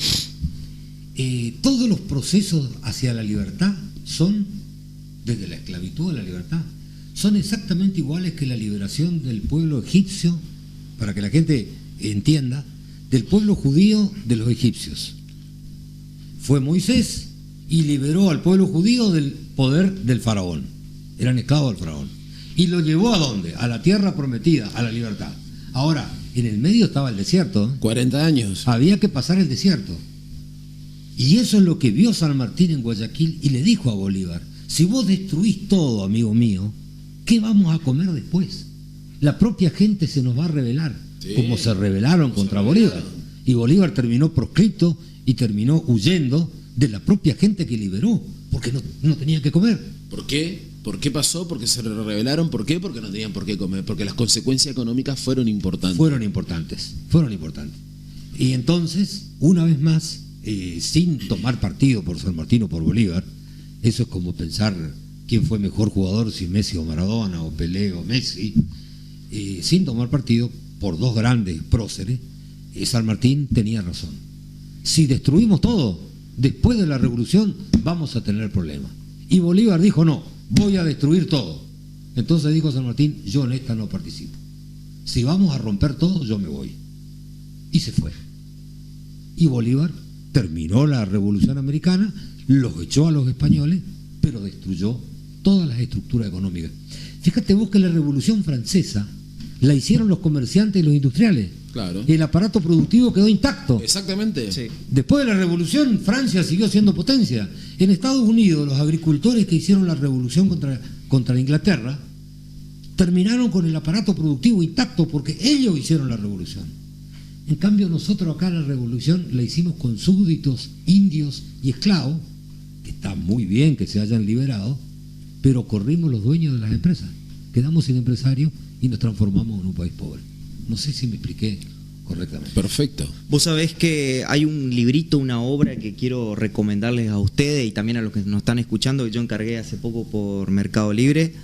Todos los procesos hacia la libertad son, desde la esclavitud a la libertad, son exactamente iguales que la liberación del pueblo egipcio, para que la gente entienda, del pueblo judío de los egipcios. Fue Moisés y liberó al pueblo judío del poder del faraón. Eran esclavos del faraón. Y lo llevó ¿a dónde? A la tierra prometida, a la libertad. Ahora, en el medio estaba el desierto. 40 años. Había que pasar el desierto. Y eso es lo que vio San Martín en Guayaquil y le dijo a Bolívar: si vos destruís todo, amigo mío, ¿qué vamos a comer después? La propia gente se nos va a rebelar, sí, como se rebelaron contra Bolívar. Y Bolívar terminó proscripto y terminó huyendo de la propia gente que liberó, porque no tenía que comer. ¿Por qué? ¿Por qué pasó? Porque se rebelaron. ¿Por qué? Porque no tenían por qué comer. Porque las consecuencias económicas fueron importantes. Fueron importantes. Y entonces, una vez más, sin tomar partido por San Martín o por Bolívar, eso es como pensar quién fue mejor jugador, si Messi o Maradona, o Pelé o Messi, sin tomar partido por dos grandes próceres, San Martín tenía razón. Si destruimos todo, después de la revolución vamos a tener problemas. Y Bolívar dijo: no, voy a destruir todo. Entonces dijo San Martín: yo en esta no participo. Si vamos a romper todo, yo me voy. Y se fue. Y Bolívar terminó la revolución americana, los echó a los españoles, pero destruyó todas las estructuras económicas. Fíjate vos que la revolución francesa la hicieron los comerciantes y los industriales. Claro. El aparato productivo quedó intacto. Exactamente. Sí. Después de la revolución, Francia siguió siendo potencia. En Estados Unidos, los agricultores que hicieron la revolución contra Inglaterra terminaron con el aparato productivo intacto porque ellos hicieron la revolución. En cambio, nosotros acá la revolución la hicimos con súbditos, indios y esclavos, que está muy bien que se hayan liberado, pero corrimos los dueños de las empresas. Quedamos sin empresarios y nos transformamos en un país pobre. No sé si me expliqué correctamente. Perfecto. Vos sabés que hay un librito, una obra que quiero recomendarles a ustedes y también a los que nos están escuchando, que yo encargué hace poco por Mercado Libre.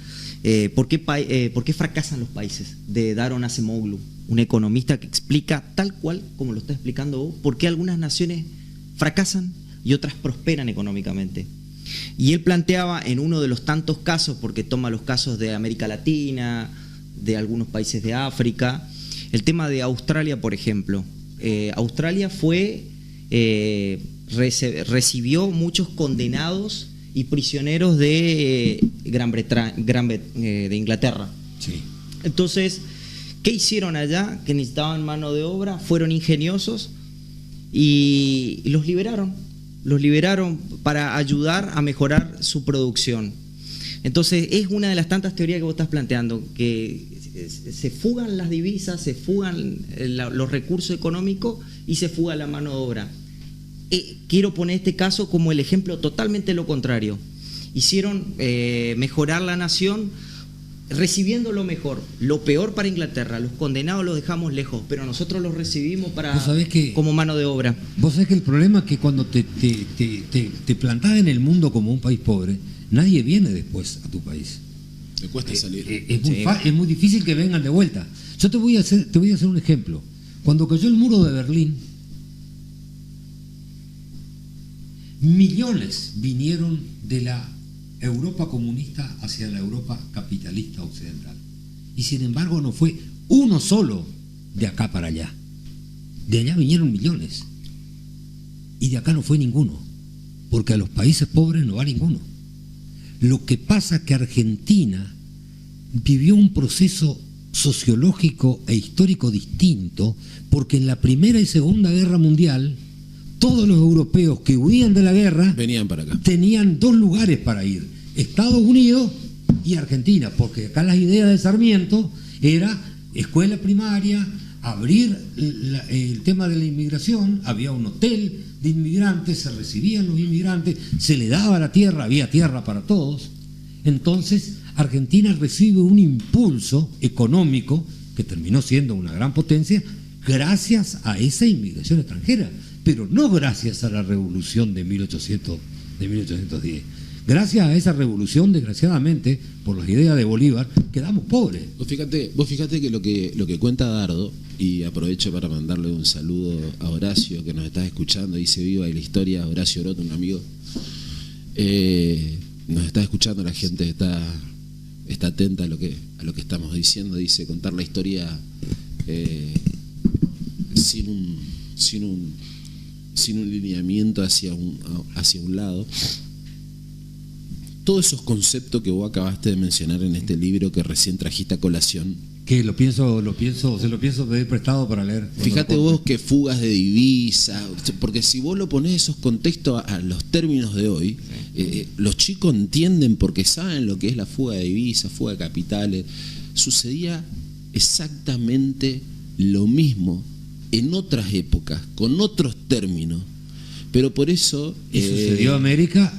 ¿Por qué fracasan los países? De Daron Acemoglu, un economista que explica tal cual como lo está explicando vos, por qué algunas naciones fracasan y otras prosperan económicamente. Y él planteaba en uno de los tantos casos, porque toma los casos de América Latina, de algunos países de África, el tema de Australia, por ejemplo. Australia recibió muchos condenados y prisioneros de de Inglaterra. Sí. Entonces, ¿qué hicieron allá? Que necesitaban mano de obra, fueron ingeniosos y los liberaron para ayudar a mejorar su producción. Entonces, es una de las tantas teorías que vos estás planteando, que se fugan las divisas, se fugan los recursos económicos y se fuga la mano de obra. Quiero poner este caso como el ejemplo totalmente lo contrario. Hicieron mejorar la nación recibiendo lo mejor, lo peor para Inglaterra. Los condenados los dejamos lejos, pero nosotros los recibimos como mano de obra. Vos sabés que el problema es que cuando te plantás en el mundo como un país pobre, nadie viene después a tu país. Me cuesta salir. Es muy difícil que vengan de vuelta. Yo te voy a hacer un ejemplo. Cuando cayó el muro de Berlín, millones vinieron de la Europa comunista hacia la Europa capitalista occidental. Y sin embargo no fue uno solo de acá para allá. De allá vinieron millones. Y de acá no fue ninguno. Porque a los países pobres no va ninguno. Lo que pasa es que Argentina vivió un proceso sociológico e histórico distinto, porque en la Primera y Segunda Guerra Mundial todos los europeos que huían de la guerra venían para acá. Tenían dos lugares para ir, Estados Unidos y Argentina, porque acá las ideas de Sarmiento era escuela primaria, abrir el tema de la inmigración, había un hotel de inmigrantes, se recibían los inmigrantes, se le daba la tierra, había tierra para todos. Entonces Argentina recibe un impulso económico que terminó siendo una gran potencia gracias a esa inmigración extranjera, pero no gracias a la revolución de 1810. Gracias a esa revolución, desgraciadamente, por las ideas de Bolívar, quedamos pobres. Vos fíjate que lo que cuenta Dardo, y aprovecho para mandarle un saludo a Horacio, que nos está escuchando, dice viva la historia, Horacio Oroto, un amigo, nos está escuchando, la gente está atenta a lo que estamos diciendo, dice contar la historia sin un lineamiento hacia un lado. Todos esos conceptos que vos acabaste de mencionar en este libro que recién trajiste a colación. Que se lo pienso pedir prestado para leer. Fíjate vos que fugas de divisas, porque si vos lo ponés esos contextos a los términos de hoy, los chicos entienden porque saben lo que es la fuga de divisas, fuga de capitales. Sucedía exactamente lo mismo en otras épocas, con otros términos, pero por eso... ¿Y sucedió en América?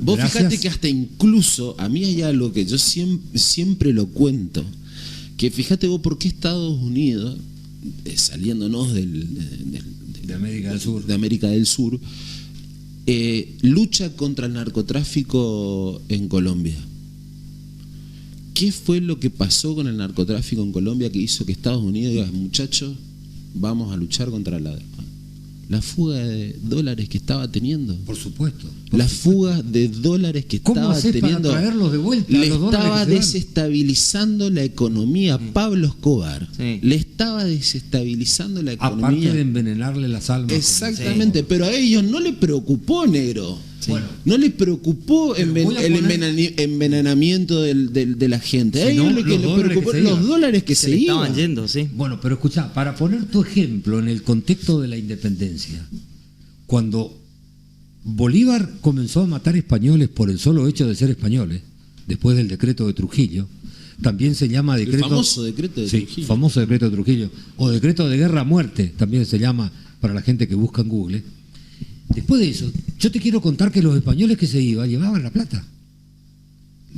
Vos fíjate que hasta incluso, a mí hay algo que yo siempre lo cuento, que fíjate vos por qué Estados Unidos, saliéndonos de América del Sur, lucha contra el narcotráfico en Colombia. ¿Qué fue lo que pasó con el narcotráfico en Colombia que hizo que Estados Unidos diga, muchachos, vamos a luchar contra la fuga de dólares que estaba teniendo? Por supuesto. Fuga de dólares que estaba teniendo. Para traerlos de vuelta, le estaba desestabilizando la economía. Pablo Escobar le estaba desestabilizando la economía. Aparte de envenenarle las almas. Exactamente, pero a ellos no le preocupó, negro. Bueno, no les preocupó el envenenamiento de la gente. A ellos lo que les preocupó los dólares que se iban. Estaban yendo, sí. Bueno, pero escuchá, para poner tu ejemplo en el contexto de la independencia, cuando Bolívar comenzó a matar españoles por el solo hecho de ser españoles, después del decreto de Trujillo, también se llama decreto... El famoso decreto de Trujillo. Sí, famoso decreto de Trujillo. O decreto de guerra a muerte, también se llama para la gente que busca en Google. Después de eso, yo te quiero contar que los españoles que se iban llevaban la plata,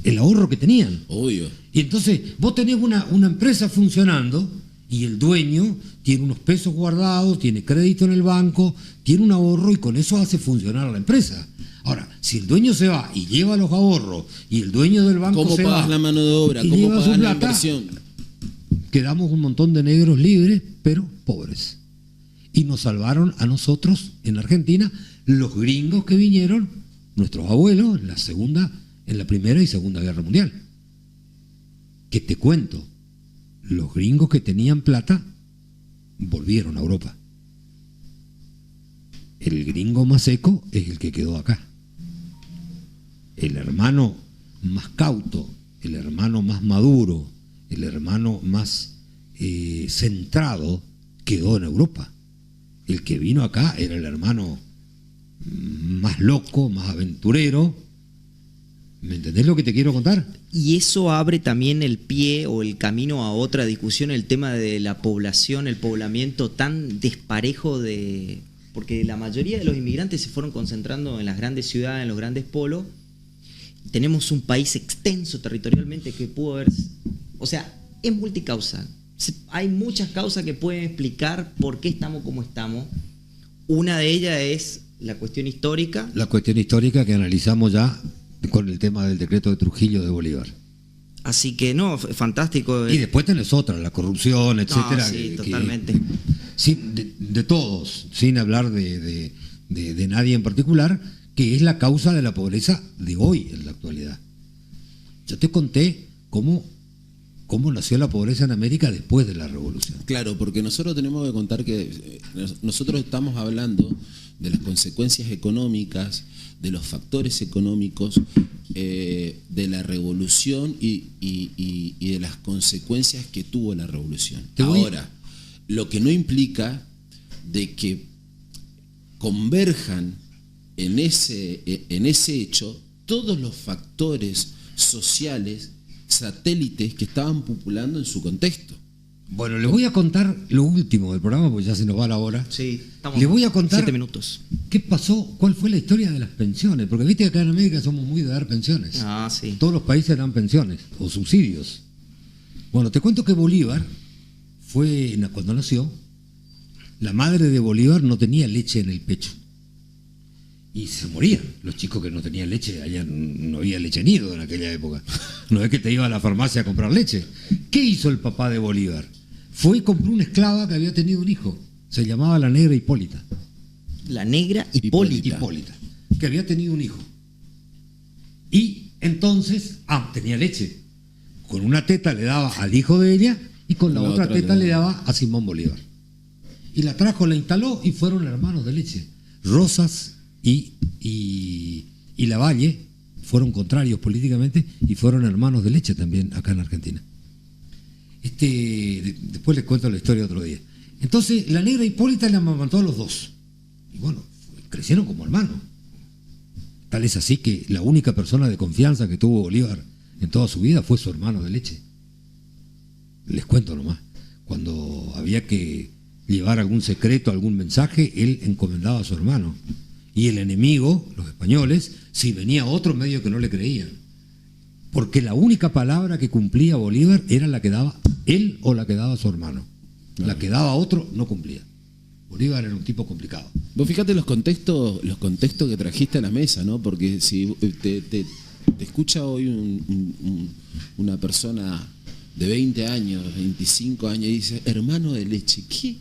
el ahorro que tenían. Obvio. Y entonces vos tenés una empresa funcionando y el dueño tiene unos pesos guardados, tiene crédito en el banco, tiene un ahorro y con eso hace funcionar la empresa. Ahora, si el dueño se va y lleva los ahorros y el dueño del banco ¿cómo se va... pagas la mano de obra? ¿Cómo pagas la inversión? Quedamos un montón de negros libres, pero pobres. Y nos salvaron a nosotros en Argentina los gringos que vinieron, nuestros abuelos, en la Primera y Segunda Guerra Mundial. Que te cuento, los gringos que tenían plata volvieron a Europa. El gringo más seco es el que quedó acá. El hermano más cauto, el hermano más maduro, el hermano más centrado quedó en Europa. El que vino acá era el hermano más loco, más aventurero, ¿Me entendés lo que te quiero contar? Y eso abre también el pie o el camino a otra discusión, el tema de la población, el poblamiento tan desparejo porque la mayoría de los inmigrantes se fueron concentrando en las grandes ciudades, en los grandes polos. Tenemos un país extenso territorialmente que pudo haber... O sea, es multicausal. Hay muchas causas que pueden explicar por qué estamos como estamos. Una de ellas es la cuestión histórica. La cuestión histórica que analizamos ya con el tema del decreto de Trujillo de Bolívar. Así que no, fantástico. Y después tenés otra, la corrupción, etcétera. Sí, totalmente. De todos, sin hablar de nadie en particular, que es la causa de la pobreza de hoy en la actualidad. Yo te conté cómo nació la pobreza en América después de la Revolución. Claro, porque nosotros tenemos que contar que nosotros estamos hablando de las consecuencias económicas, de los factores económicos, de la revolución y de las consecuencias que tuvo la revolución. Ahora, lo que no implica de que converjan en ese hecho todos los factores sociales, satélites que estaban populando en su contexto. Bueno, le voy a contar lo último del programa, porque ya se nos va la hora. Sí, estamos. Le voy a contar 7 minutos. ¿Qué pasó? ¿Cuál fue la historia de las pensiones? Porque viste que acá en América somos muy de dar pensiones. Ah, sí. Todos los países dan pensiones o subsidios. Bueno, te cuento que Bolívar cuando nació, la madre de Bolívar no tenía leche en el pecho. Y se morían los chicos que no tenían leche. Allá no había leche nido en aquella época. No es que te iba a la farmacia a comprar leche. ¿Qué hizo el papá de Bolívar? Fue y compró una esclava que había tenido un hijo. Se llamaba la negra Hipólita. La negra Hipólita. Que había tenido un hijo. Y entonces, tenía leche. Con una teta le daba al hijo de ella y con la otra teta le daba a Simón Bolívar. Y la trajo, la instaló y fueron hermanos de leche. Rosas y Lavalle fueron políticamente y fueron hermanos de leche también acá en Argentina. Después les cuento la historia otro día. Entonces la negra Hipólita le amamantó a los dos. Y bueno, crecieron como hermanos. Tal es así que la única persona de confianza que tuvo Bolívar en toda su vida fue su hermano de leche. Les cuento nomás. Cuando había que llevar algún secreto, algún mensaje, él encomendaba a su hermano. Y el enemigo, los españoles, si venía otro medio que no le creían. Porque la única palabra que cumplía Bolívar era la que daba él o la que daba su hermano. La que daba otro no cumplía. Bolívar era un tipo complicado. Vos fíjate los contextos que trajiste a la mesa, ¿no? Porque si te escucha hoy una persona de 20 años, 25 años y dice, hermano de leche, ¿qué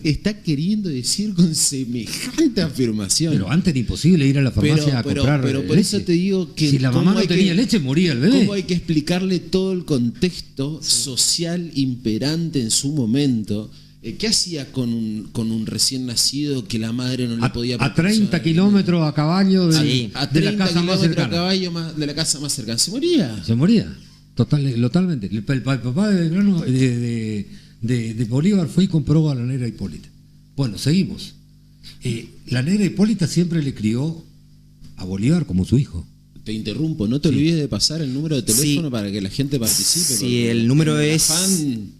está queriendo decir con semejante afirmación? Pero antes era imposible ir a la farmacia a comprar pero por leche. eso te digo que... Si la mamá no tenía leche, moría el bebé. ¿Cómo hay que explicarle todo el contexto social imperante en su momento? ¿Qué hacía con un recién nacido que la madre no le podía proporcionar? A 30 kilómetros a caballo de la casa más cercana. A caballo de la casa más cercana. Se moría. Totalmente. El papá de Bolívar fue y compró a la negra Hipólita. Bueno, seguimos. La negra Hipólita siempre le crió a Bolívar como su hijo. Te interrumpo, no te olvides de pasar el número de teléfono para que la gente participe. Sí, el número es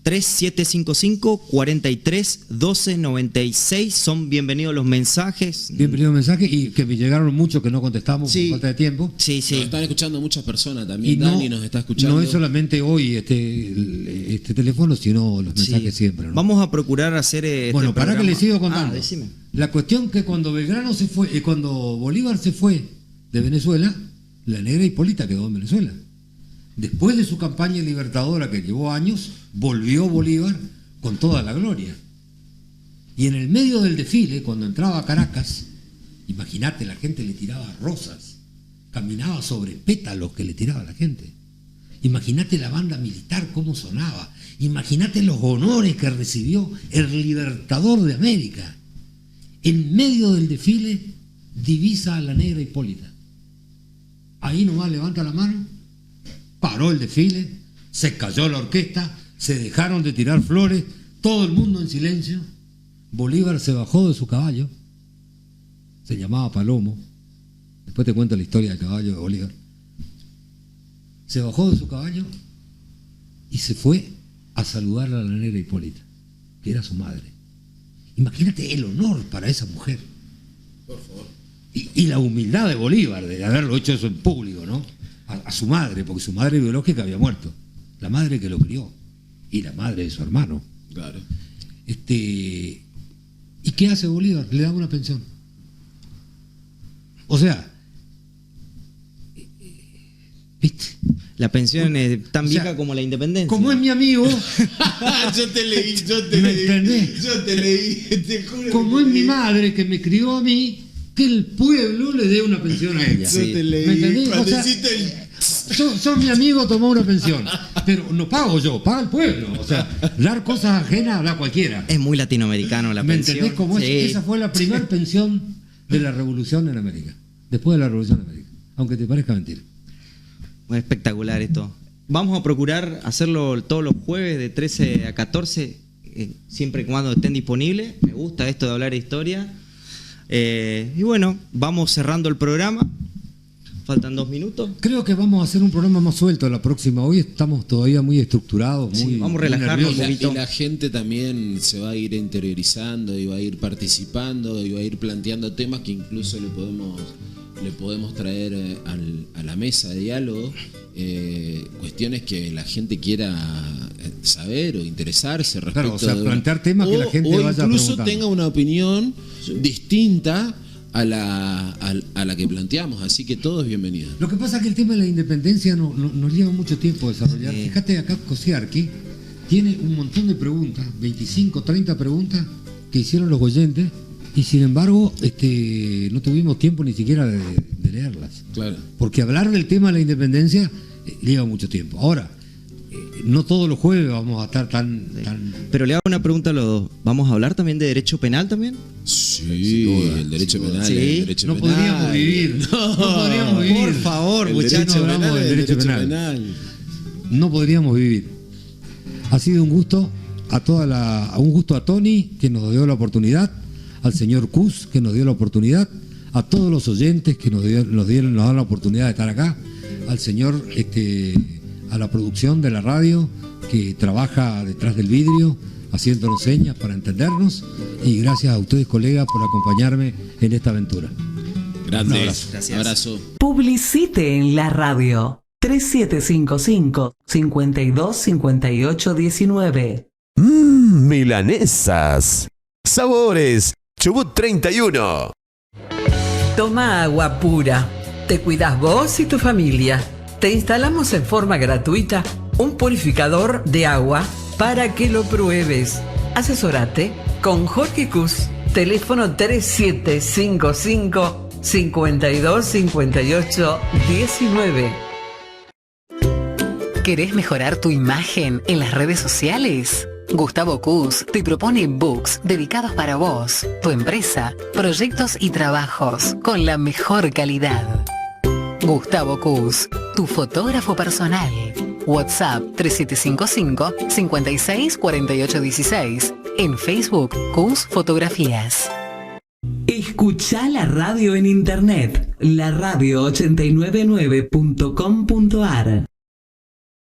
3755-431296. Son bienvenidos los mensajes. Bienvenidos los mensajes y que me llegaron muchos que no contestamos por falta de tiempo. Sí. Nos están escuchando muchas personas también. Dani nos está escuchando. No es solamente hoy este teléfono, sino los mensajes siempre, ¿no? Vamos a procurar hacer bueno, para que les sigo contando. Decime. La cuestión que cuando cuando Bolívar se fue de Venezuela, la negra Hipólita quedó en Venezuela. Después de su campaña libertadora que llevó años, volvió Bolívar con toda la gloria. Y en el medio del desfile, cuando entraba a Caracas, imagínate, la gente le tiraba rosas, caminaba sobre pétalos que le tiraba la gente. Imagínate la banda militar cómo sonaba, imagínate los honores que recibió el libertador de América. En medio del desfile divisa a la negra Hipólita. Ahí nomás levanta la mano, paró el desfile, se cayó la orquesta, se dejaron de tirar flores, todo el mundo en silencio. Bolívar se bajó de su caballo, se llamaba Palomo, después te cuento la historia del caballo de Bolívar. se bajó de su caballo y se fue a saludar a la negra Hipólita, que era su madre. Imagínate el honor para esa mujer. Por favor. Y la humildad de Bolívar, de haberlo hecho eso en público, ¿no? A su madre, porque su madre biológica había muerto. La madre que lo crió. Y la madre de su hermano. Claro. ¿Y qué hace Bolívar? Le da una pensión. O sea, ¿viste? La pensión es tan vieja, o sea, como la independencia. Como es mi amigo. Yo te leí. Te juro. Como es mi madre que me crió a mí, que el pueblo le dé una pensión a ella. Yo te leí. ¿Me entendés? O sea, sos mi amigo, tomó una pensión. Pero no pago yo, paga el pueblo. O sea, dar cosas ajenas da cualquiera. Es muy latinoamericano la pensión. ¿Me entendés cómo es? Sí. Esa fue la primera pensión de la revolución en América. Después de la revolución en América. Aunque te parezca mentira. Espectacular esto. Vamos a procurar hacerlo todos los jueves de 13 a 14, siempre y cuando estén disponibles. Me gusta esto de hablar de historia. Y bueno, vamos cerrando el programa. Faltan 2 minutos. Creo que vamos a hacer un programa más suelto la próxima. Hoy estamos todavía muy estructurados. Sí, vamos a relajarnos un poquito. Y la gente también se va a ir interiorizando y va a ir participando y va a ir planteando temas que incluso le podemos traer a la mesa de diálogo, cuestiones que la gente quiera saber o interesarse respecto. Claro, o sea, plantear temas que la gente vaya preguntando. O incluso tenga una opinión distinta a la que planteamos, así que todos bienvenidos. Lo que pasa es que el tema de la independencia nos lleva mucho tiempo a desarrollar. Sí. Fíjate, acá Cosiarqui tiene un montón de preguntas, 25, 30 preguntas que hicieron los oyentes, y sin embargo no tuvimos tiempo ni siquiera de leerlas. Claro. Porque hablar del tema de la independencia lleva mucho tiempo. Ahora, no todos los jueves vamos a estar tan... Pero le hago una pregunta a los dos. ¿Vamos a hablar también de derecho penal también? Sí, el derecho penal. Sí. El derecho no penal. Podríamos vivir. No podríamos vivir. Por favor, muchachos. No hablamos del derecho penal. No podríamos vivir. Ha sido un gusto un gusto a Tony, que nos dio la oportunidad, al señor Cus, que nos dio la oportunidad, a todos los oyentes que nos dan la oportunidad de estar acá, al señor, a la producción de la radio, que trabaja detrás del vidrio, haciéndonos señas para entendernos, y gracias a ustedes, colegas, por acompañarme en esta aventura. Grande. Un abrazo. Gracias. Abrazo. Publicite en la radio 3755 525819. Milanesas. Sabores. Chubut 31. Toma agua pura. Te cuidas vos y tu familia. Te instalamos en forma gratuita un purificador de agua para que lo pruebes. Asesórate con Jorge Cus. Teléfono 3755 525819. ¿Querés mejorar tu imagen en las redes sociales? Gustavo Cus te propone books dedicados para vos, tu empresa, proyectos y trabajos con la mejor calidad. Gustavo Cus, tu fotógrafo personal. WhatsApp 3755 564816. En Facebook, Cus Fotografías. Escuchá la radio en internet. La radio 899.com.ar